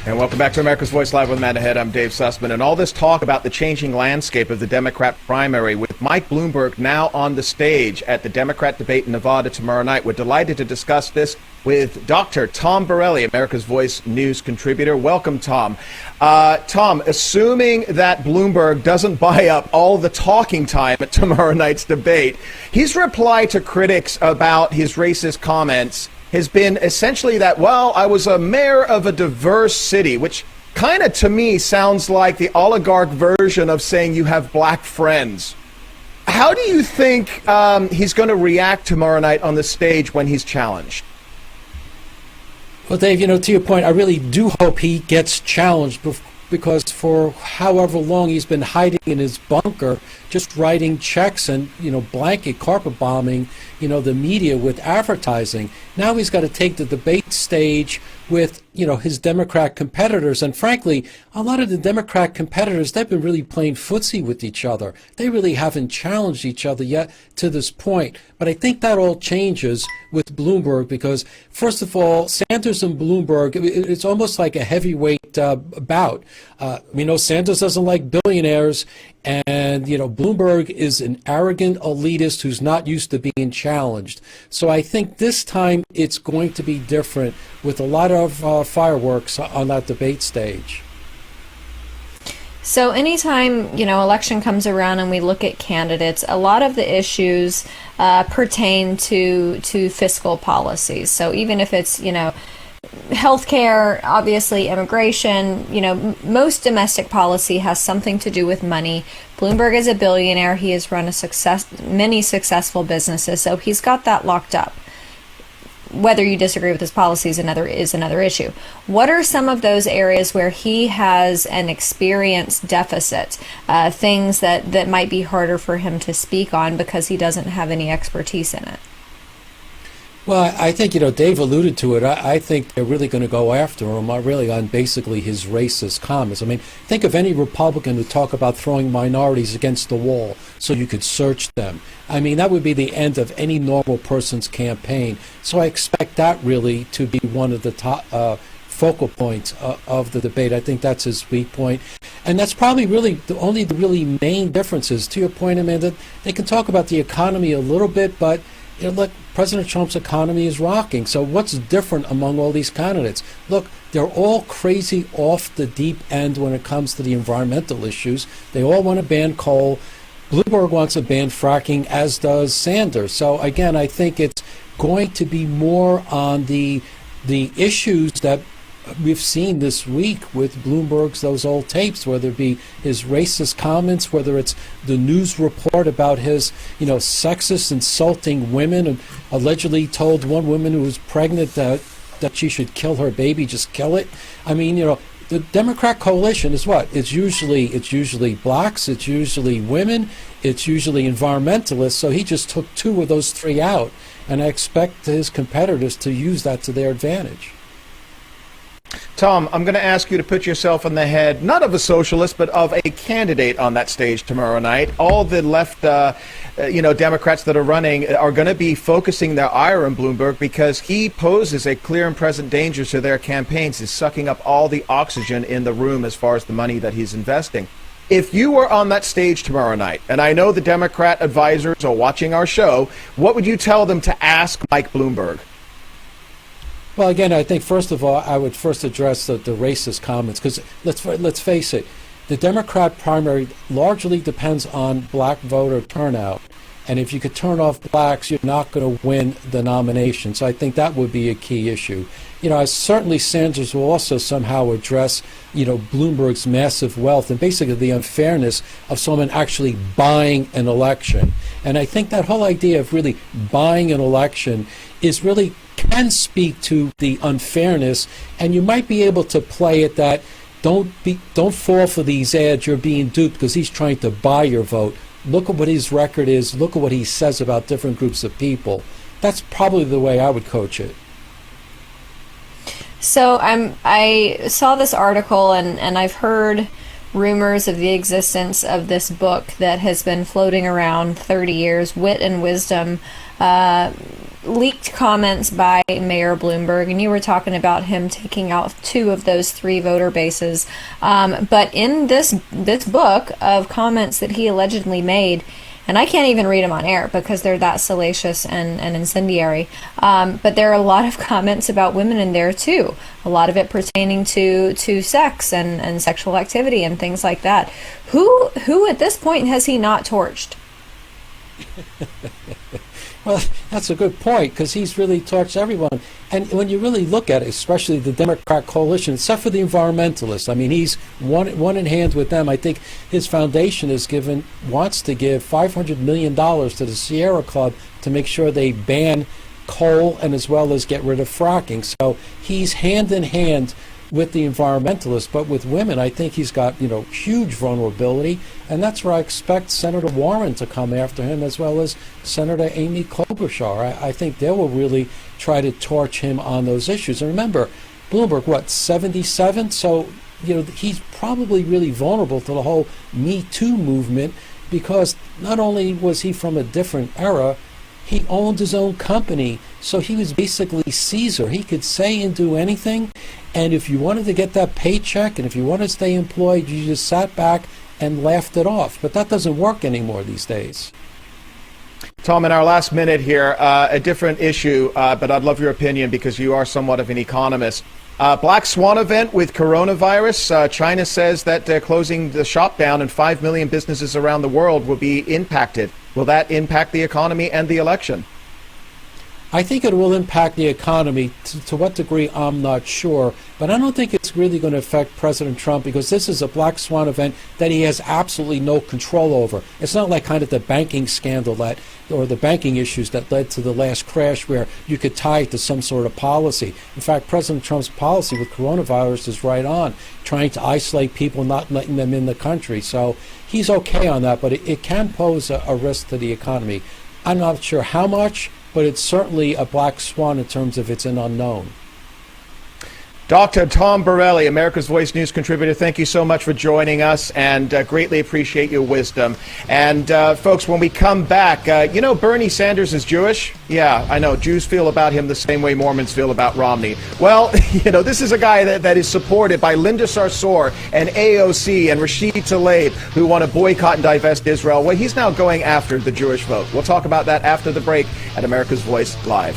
And welcome back to America's Voice Live with Matt Ahead. I'm Dave Sussman. And all this talk about the changing landscape of the Democrat primary with Mike Bloomberg now on the stage at the Democrat debate in Nevada tomorrow night. We're delighted to discuss this with Dr. Tom Borelli, America's Voice News contributor. Welcome, Tom. Tom, assuming that Bloomberg doesn't buy up all the talking time at tomorrow night's debate, his reply to critics about his racist comments has been essentially that, well, I was a mayor of a diverse city, which kind of to me sounds like the oligarch version of saying you have black friends. How do you think he's going to react tomorrow night on the stage when he's challenged? Well, Dave, to your point, I really do hope he gets challenged because for however long he's been hiding in his bunker, just writing checks and, blanket carpet bombing, the media with advertising. Now he's got to take the debate stage with, his Democrat competitors. And frankly, a lot of the Democrat competitors, they've been really playing footsie with each other. They really haven't challenged each other yet to this point. But I think that all changes with Bloomberg because, first of all, Sanders and Bloomberg, it's almost like a heavyweight bout. Sanders doesn't like billionaires, and, Bloomberg is an arrogant elitist who's not used to being challenged. So I think this time it's going to be different with a lot of fireworks on that debate stage. So anytime, election comes around and we look at candidates, a lot of the issues pertain to fiscal policies. So even if it's, healthcare, obviously immigration, most domestic policy has something to do with money. Bloomberg is a billionaire. He has run many successful businesses, so he's got that locked up. Whether you disagree with his policies is another issue. What are some of those areas where he has an experience deficit, things that might be harder for him to speak on because he doesn't have any expertise in it? Well, I think, Dave alluded to it. I think they're really going to go after him, really on basically his racist comments. Think of any Republican who talk about throwing minorities against the wall so you could search them. That would be the end of any normal person's campaign. So I expect that really to be one of the top focal points of the debate. I think that's his weak point. And that's probably really the really main differences. To your point, that they can talk about the economy a little bit, but look, President Trump's economy is rocking. So what's different among all these candidates? Look, they're all crazy off the deep end when it comes to the environmental issues. They all want to ban coal. Bloomberg wants to ban fracking, as does Sanders. So again, I think it's going to be more on the issues that we've seen this week with Bloomberg's those old tapes, whether it be his racist comments, whether it's the news report about his, sexist, insulting women, and allegedly told one woman who was pregnant that she should kill her baby, just kill it. The Democrat coalition is what? It's usually blacks, it's usually women, it's usually environmentalists. So he just took two of those three out, and I expect his competitors to use that to their advantage. Tom, I'm going to ask you to put yourself in the head, not of a socialist, but of a candidate on that stage tomorrow night. All the left, Democrats that are running are going to be focusing their ire on Bloomberg because he poses a clear and present danger to their campaigns. He's sucking up all the oxygen in the room as far as the money that he's investing. If you were on that stage tomorrow night, and I know the Democrat advisors are watching our show, what would you tell them to ask Mike Bloomberg? Well, again, I think, first of all, I would first address the racist comments, because let's face it, the Democrat primary largely depends on black voter turnout. And if you could turn off blacks, you're not going to win the nomination. So I think that would be a key issue. Certainly Sanders will also somehow address, Bloomberg's massive wealth and basically the unfairness of someone actually buying an election. And I think that whole idea of really buying an election can speak to the unfairness, and you might be able to play it that don't fall for these ads, you're being duped because he's trying to buy your vote. Look at what his record is, look at what he says about different groups of people. That's probably the way I would coach it. So I saw this article and I've heard rumors of the existence of this book that has been floating around 30 years, Wit and Wisdom, leaked comments by Mayor Bloomberg, and you were talking about him taking out 2 of those 3 voter bases. But in this book of comments that he allegedly made, and I can't even read them on air because they're that salacious and incendiary, but there are a lot of comments about women in there too, a lot of it pertaining to sex and sexual activity and things like that. Who at this point has he not torched? Well, that's a good point, because he's really torched everyone. And when you really look at it, especially the Democrat coalition, except for the environmentalists, I mean, he's one in hand with them. I think his foundation wants to give $500 million to the Sierra Club to make sure they ban coal and as well as get rid of fracking. So he's hand in hand with the environmentalists, but with women, I think he's got, huge vulnerability, and that's where I expect Senator Warren to come after him, as well as Senator Amy Klobuchar. I think they will really try to torch him on those issues. And remember, Bloomberg, 77? So, he's probably really vulnerable to the whole Me Too movement, because not only was he from a different era, he owned his own company, so he was basically Caesar. He could say and do anything, and if you wanted to get that paycheck and if you wanted to stay employed, you just sat back and laughed it off. But that doesn't work anymore these days. Tom, in our last minute here, a different issue, but I'd love your opinion because you are somewhat of an economist. Black Swan event with coronavirus. China says that they're closing the shop down and 5 million businesses around the world will be impacted. Will that impact the economy and the election? I think it will impact the economy. To what degree, I'm not sure. But I don't think it's really going to affect President Trump, because this is a black swan event that he has absolutely no control over. It's not like kind of the banking scandal or the banking issues that led to the last crash, where you could tie it to some sort of policy. In fact, President Trump's policy with coronavirus is right on, trying to isolate people, not letting them in the country. So he's okay on that, but it can pose a risk to the economy. I'm not sure how much, but it's certainly a black swan in terms of it's an unknown. Dr. Tom Borelli, America's Voice News contributor, thank you so much for joining us, and greatly appreciate your wisdom. And folks, when we come back, Bernie Sanders is Jewish? Yeah, I know. Jews feel about him the same way Mormons feel about Romney. Well, this is a guy that is supported by Linda Sarsour and AOC and Rashid Tlaib, who want to boycott and divest Israel. Well, he's now going after the Jewish vote. We'll talk about that after the break at America's Voice Live.